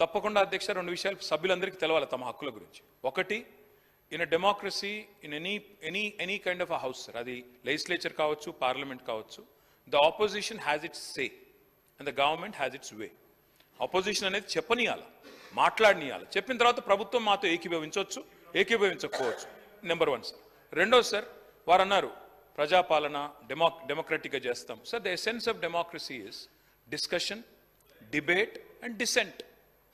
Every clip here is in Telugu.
తప్పకుండా అధ్యక్ష రెండు విషయాలు సభ్యులందరికీ తెలవాలి తమ హక్కుల గురించి. ఒకటి, in democracy in any kind of a house sir, అది లెజిస్లేచర్ కావచ్చు, పార్లమెంట్ కావచ్చు, the opposition has its say and the government has its way. Opposition అనేది చెప్పనీయాలి, మాట్లాడనీయాలి. చెప్పిన తర్వాత ప్రభుత్వం మాతో ఏకీభవించవచ్చు, ఏకీభవించకపోవచ్చు. Number 1 sir. రెండోది సార్, వారు అన్నారు ప్రజాపాలన డెమోక్రటిక్గా చేస్తాం sir. The essence of democracy is discussion, debate and dissent.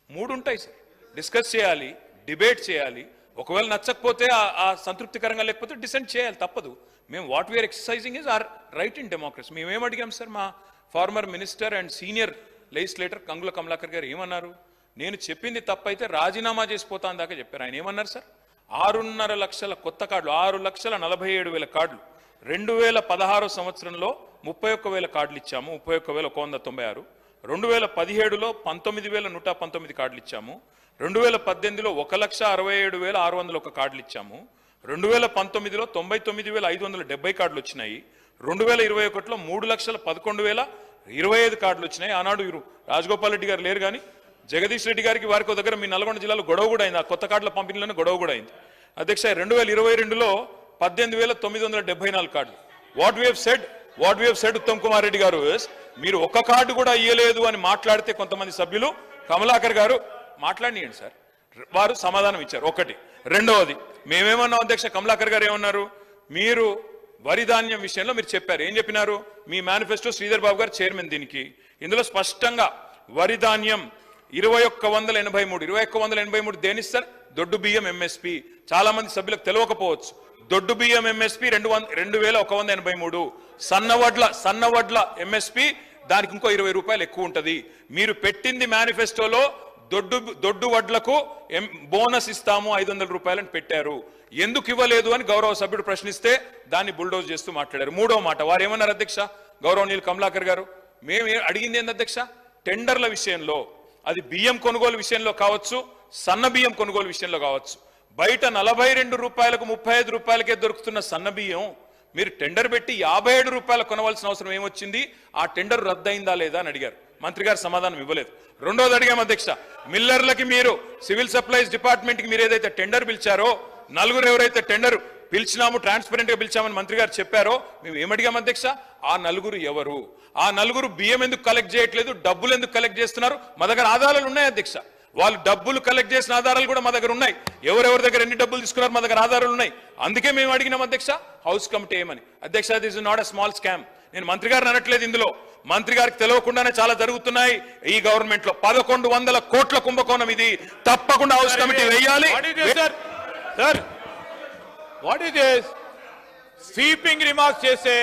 3 ఉంటాయి సార్. డిస్కస్ చేయాలి, డిబేట్ చేయాలి, ఒకవేళ నచ్చకపోతే ఆ సంతృప్తికరంగా లేకపోతే డిసెంట్ చేయాలి, తప్పదు. మేము what we are exercising is our right in democracy. మేమేం అడిగాం సార్, మా former minister and senior legislator Gangula Kamalakar గారు ఏమన్నారు, నేను చెప్పింది తప్పైతే రాజీనామా చేసిపోతా దాకా చెప్పారు. ఆయన ఏమన్నారు సార్, 6.5 లక్షల కొత్త కార్డులు, 6,47,000 కార్డులు 2016 సంవత్సరంలో 31,000 కార్డులు ఇచ్చాము, 31,196. 2017లో 19,119 కార్డులు ఇచ్చాము. 2018లో 1,67,601 కార్డులు ఇచ్చాము. 2019లో 99,570 కార్డులు వచ్చినాయి. 2021లో 3,11,025 కార్డులు వచ్చినాయి. ఆనాడు రాజగోపాల్ రెడ్డి గారు లేరు కానీ జగదీష్ రెడ్డి గారికి వారికి దగ్గర మీ నల్గొండ జిల్లాలో గొడవ కూడా అయింది, ఆ కొత్త కార్డుల పంపిణీలోనే గొడవ కూడా అయింది అధ్యక్ష. 2022లో 18,974 కార్డులు. What we have said Uttam Kumar Reddy గారు, మీరు ఒక్క కార్డు కూడా ఇయ్యలేదు అని మాట్లాడితే కొంతమంది సభ్యులు కమలాకర్ గారు మాట్లాడియండి సార్, వారు సమాధానం ఇచ్చారు. ఒకటి. రెండవది, మేమేమన్నాం అధ్యక్ష, కమలాకర్ గారు ఏమన్నారు, మీరు వరి ధాన్యం విషయంలో మీరు చెప్పారు, ఏం చెప్పినారు, మీ మేనిఫెస్టో శ్రీధర్ బాబు గారు చైర్మన్ దీనికి, ఇందులో స్పష్టంగా వరి ధాన్యం 2183 దేనిస్తారు, దొడ్డు బియ్యం ఎంఎస్పి. చాలా మంది సభ్యులకు తెలియకపోవచ్చు, దొడ్డు బియ్యం ఎంఎస్పి 2,183, సన్నవడ్ల ఎంఎస్పి దానికి ఇంకో 20 రూపాయలు ఎక్కువ ఉంటది. మీరు పెట్టింది మేనిఫెస్టోలో దొడ్డు వడ్లకు బోనస్ ఇస్తాము 500 రూపాయలని పెట్టారు, ఎందుకు ఇవ్వలేదు అని గౌరవ సభ్యుడు ప్రశ్నిస్తే దాన్ని బుల్డోజ్ చేస్తూ మాట్లాడారు. మూడో మాట వారు ఏమన్నారు అధ్యక్ష, గౌరవనీయులు కమలాకర్ గారు, మేము అడిగింది ఏంది అధ్యక్ష, టెండర్ల విషయంలో, అది బియ్యం కొనుగోలు విషయంలో కావచ్చు, సన్న బియ్యం కొనుగోలు విషయంలో కావచ్చు, బయట 42 రూపాయలకు 35 రూపాయలకే దొరుకుతున్న సన్న బియ్యం మీరు టెండర్ పెట్టి 57 రూపాయలు కొనవలసిన అవసరం ఏమొచ్చింది, ఆ టెండర్ రద్దయిందా లేదా అని అడిగారు. మంత్రి గారు సమాధానం ఇవ్వలేదు. రెండోది అడిగాం అధ్యక్ష, మిల్లర్లకి మీరు సివిల్ సప్లైస్ డిపార్ట్మెంట్ కి మీరు ఏదైతే టెండర్ పిలిచారో, నలుగురు ఎవరైతే టెండర్ పిలిచినాము ట్రాన్స్పరెంట్ గా పిలిచామని మంత్రి గారు చెప్పారో, మేము ఏమడిగాం అధ్యక్ష, ఆ నలుగురు ఎవరు, ఆ నలుగురు బియ్యం ఎందుకు కలెక్ట్ చేయట్లేదు, డబ్బులు ఎందుకు కలెక్ట్ చేస్తున్నారు, మా దగ్గర ఆధారాలు ఉన్నాయి అధ్యక్ష, వాళ్ళు డబ్బులు కలెక్ట్ చేసిన ఆధారాలు కూడా మా దగ్గర ఉన్నాయి, ఎవరెవరి దగ్గర ఎన్ని డబ్బులు తీసుకున్నారు మా దగ్గర ఆధారాలు ఉన్నాయి. అందుకే మేము అడిగినాం అధ్యక్ష హౌస్ కమిటీ ఏమని. అధ్యక్ష, this is not a small scam. నేను మంత్రి గారిని అనట్లేదు, ఇందులో మంత్రి గారికి తెలియకుండానే చాలా జరుగుతున్నాయి ఈ గవర్నమెంట్ లో. 1,100 కోట్ల కుంభకోణం ఇది, తప్పకుండా హౌస్ కమిటీ వేయాలి. Sir what is this sweeping remarks చేసే